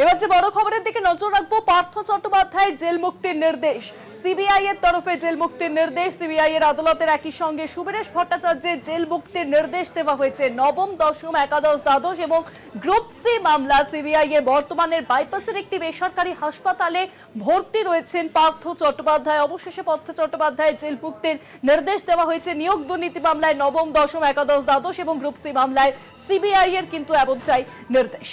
এবার যে বড় খবরের দিকে নজর রাখবো, পার্থ চট্টোপাধ্যায়ের জেল মুক্তির নির্দেশ। সিবিআই এর তরফে জেল মুক্তির নির্দেশ। সিবিআই এর আদালতের একই সঙ্গে সুবীরেশ ভট্টাচার্যের জেল মুক্তির নির্দেশ দেওয়া হয়েছে। নবম, দশম, একাদশ, দ্বাদশ এবং গ্রুপ সি মামলা সিবিআই এর বর্তমানের বাইপাসের একটি বেসরকারি হাসপাতালে ভর্তি রয়েছেন পার্থ চট্টোপাধ্যায়। অবশেষে পার্থ চট্টোপাধ্যায়ের জেল মুক্তির নির্দেশ দেওয়া হয়েছে। নিয়োগ দুর্নীতি মামলায় নবম, দশম, একাদশ, দ্বাদশ এবং গ্রুপ সি মামলায় সিবিআই এর কিন্তু এমনটাই নির্দেশ।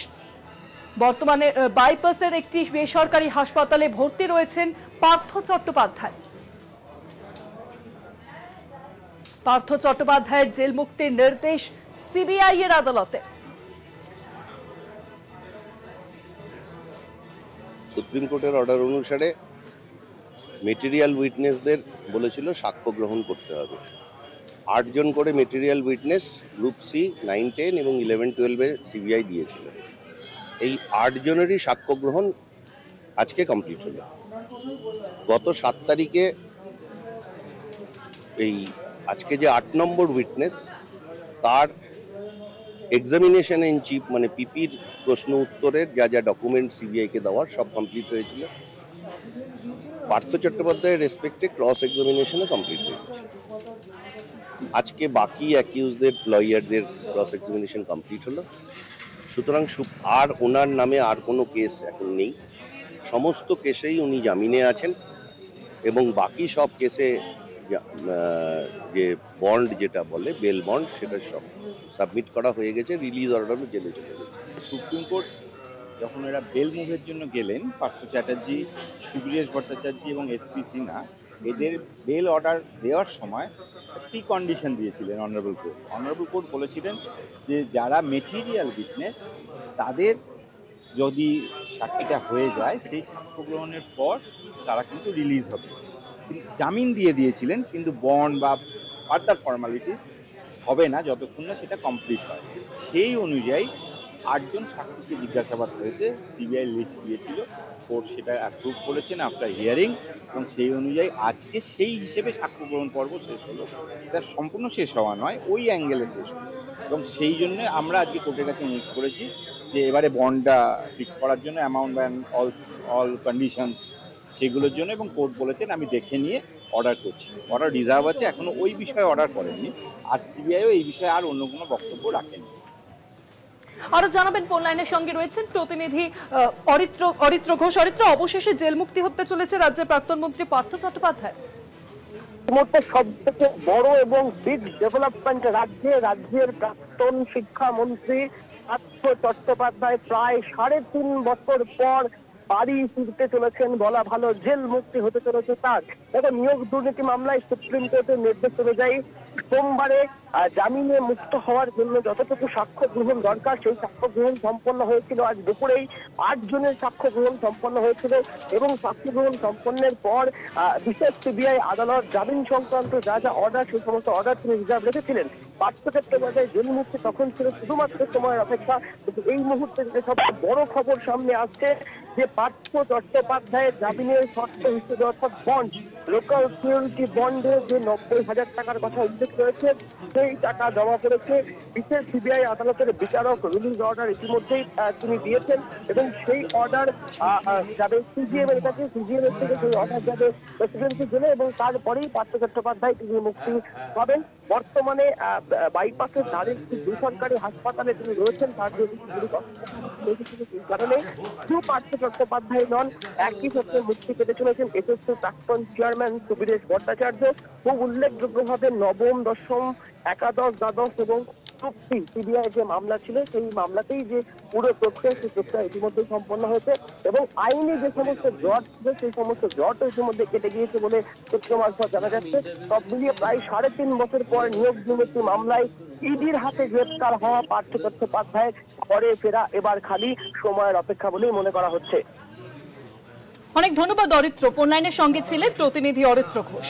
বর্তমানে বাইপাসের একটি বেসরকারি হাসপাতালে ভর্তি রয়েছেন পার্থ চট্টোপাধ্যায়। পার্থ চট্টোপাধ্যায়ের জেল মুক্তির নির্দেশ সিবিআই এর আদালতে। সুপ্রিম কোর্টের অর্ডার অনুসারে মেটেরিয়াল উইটনেসদের বলেছিল সাক্ষ্য গ্রহণ করতে হবে। 8 জন করে মেটেরিয়াল উইটনেস গ্রুপ সি 9, 10 এবং 11, 12-এ সিবিআই দিয়েছিল। এই 8 জনেরই সাক্ষ্য গ্রহণ আজকে কমপ্লিট হলো। গত 7 তারিখে এই আজকে যে 8 নম্বর উইটনেস, তার এক্সামিনেশন ইন চিফ মানে পিপির প্রশ্ন উত্তরের যা যা ডকুমেন্ট সিবিআইকে দেওয়ার সব কমপ্লিট হয়েছিল। পার্থ চট্টোপাধ্যায়ের রেসপেক্টে ক্রস এক্সামিনেশনও কমপ্লিট হয়ে গেছে। আজকে বাকি অ্যাকিউজদের লয়ারদের ক্রস এক্সামিনেশন কমপ্লিট হলো। সুতরাং আর ওনার নামে আর কোনো কেস এখন নেই। সমস্ত কেসেই উনি জামিনে আছেন এবং বাকি সব কেসে যে বন্ড যেটা বলে বেল বন্ড, সেটা সব সাবমিট করা হয়ে গেছে। রিলিজ অর্ডারও জেলে চলে গেছে। সুপ্রিম কোর্ট যখন এরা বেল মুভের জন্য গেলেন, পার্থ চ্যাটার্জি, সুবীরেশ ভট্টাচার্য এবং এসপি সিনহা, এদের বেল অর্ডার দেওয়ার সময় প্রি কন্ডিশন দিয়েছিলেন অনারেবল কোর্ট। অনারেবল কোর্ট বলেছিলেন যে যারা মেটেরিয়াল উইটনেস তাদের যদি সাক্ষীটা হয়ে যায়, সেই সাক্ষ্য গ্রহণের পর তারা কিন্তু রিলিজ হবে। জামিন দিয়ে দিয়েছিলেন, কিন্তু বন্ড বা ফার্দার ফর্মালিটিস হবে না যতক্ষণ না সেটা কমপ্লিট হয়। সেই অনুযায়ী 8 জন সাক্ষীকে জিজ্ঞাসাবাদ হয়েছে। সিবিআই লিস্ট দিয়েছিল, কোর্ট সেটা অ্যাপ্রুভ করেছেন আফটার হিয়ারিং, এবং সেই অনুযায়ী আজকে সেই হিসেবে সাক্ষ্য গ্রহণ পর্ব শেষ হলো। এটা সম্পূর্ণ শেষ হওয়া নয়, ওই অ্যাঙ্গেলে শেষ হলো, এবং সেই জন্য আমরা আজকে কোর্টের কাছে অনুরোধ করেছি যে এবারে বন্ডটা ফিক্স করার জন্য অ্যামাউন্ট অ্যান্ড অল কন্ডিশনস সেগুলোর জন্য, এবং কোর্ট বলেছেন আমি দেখে নিয়ে অর্ডার করছি। অর্ডার রিজার্ভ আছে, এখনও ওই বিষয়ে অর্ডার করেননি, আর সিবিআইও এই বিষয়ে আর অন্য কোনো বক্তব্য রাখেনি। আরো জানাবেন, ফোন লাইনের সঙ্গে রয়েছেন প্রতিনিধি অরিত্র ঘোষ। অরিত্র, অবশেষে জেল মুক্তি হতে চলেছে রাজ্যের প্রাক্তন মন্ত্রী পার্থ চট্টোপাধ্যায়। সবথেকে বড় এবং বিগ ডেভেলপমেন্ট রাজ্যের প্রাক্তন শিক্ষামন্ত্রী পার্থ চট্টোপাধ্যায় প্রায় 3.5 বছর পর বাড়ি ফিরতে চলেছেন বলা ভালো। জেল মুক্তি হতে চলেছে তার। এখন নিয়োগ দুর্নীতি মামলায় সুপ্রিম কোর্টের নির্দেশ অনুযায়ী সোমবারে জামিনে মুক্ত হওয়ার জন্য যতটুকু সাক্ষ্য গ্রহণ দরকার সেই সাক্ষ্য গ্রহণ সম্পন্ন হয়েছিল। আজ দুপুরেই 8 জনের সাক্ষ্য গ্রহণ সম্পন্ন হয়েছিল, এবং সাক্ষ্য গ্রহণ সম্পন্নের পর বিশেষ সিবিআই আদালত জামিন সংক্রান্ত যা যা অর্ডার, সেই সমস্ত অর্ডার তিনি রিজার্ভ রেখেছিলেন। পার্থ চট্টোপাধ্যায় জেল মুক্তি তখন ছিল শুধুমাত্র সময়ের অপেক্ষা। কিন্তু এই মুহূর্তে যে সবচেয়ে বড় খবর সামনে আসছে, যে পার্থ চট্টোপাধ্যায়ের জামিনের শর্ত হিসেবে অর্থাৎ বন্ড, লোকাল সিকিউরিটি বন্ডে যে 90,000 টাকার কথা উল্লেখ রয়েছে, সেই টাকা জমা করেছে বিশেষ সিবিআই আদালতের বিচারক। রিলিজ অর্ডার ইতিমধ্যেই তিনি দিয়েছেন, এবং সেই অর্ডার যাবে সিজিএম এর কাছে। সিজিএম এর থেকে সেই অর্ডার যাবে প্রেসিডেন্সি জেলে, এবং তারপরেই পার্থ চট্টোপাধ্যায় তিনি মুক্তি পাবেন। বর্তমানে বাইপাসের ধারে একটি বেসরকারি হাসপাতালে তিনি রয়েছেন। তার কারণে শুধু পার্থ চট্টোপাধ্যায় নন, একই সাথে মুক্তি পেতে চলেছেন এসএসসি প্রাক্তন চেয়ারম্যান সুবীরেশ ভট্টাচার্য। খুব উল্লেখযোগ্যভাবে নবম, দশম, একাদশ, দ্বাদশ এবং সিবিআই যে মামলা ছিল, সেই মামলাতেই যে পুরো প্রক্রিয়া, সেই প্রক্রিয়া ইতিমধ্যে সম্পন্ন হয়েছে, এবং আইনি যে সমস্ত জট ছিল সেই সমস্ত জট ইতিমধ্যে কেটে গিয়েছে বলে সূত্র মারফত জানা যাচ্ছে। সব মিলিয়ে প্রায় 3.5 বছর পর নিয়োগ দুর্নীতি মামলায় ইডির হাতে গ্রেপ্তার হওয়া পার্থ চট্টোপাধ্যায় ঘরে ফেরা এবার খালি সময়ের অপেক্ষা বলেই মনে করা হচ্ছে। অনেক ধন্যবাদ অরিত্র। ফোন লাইনের সঙ্গে ছিলেন প্রতিনিধি অরিত্র ঘোষ।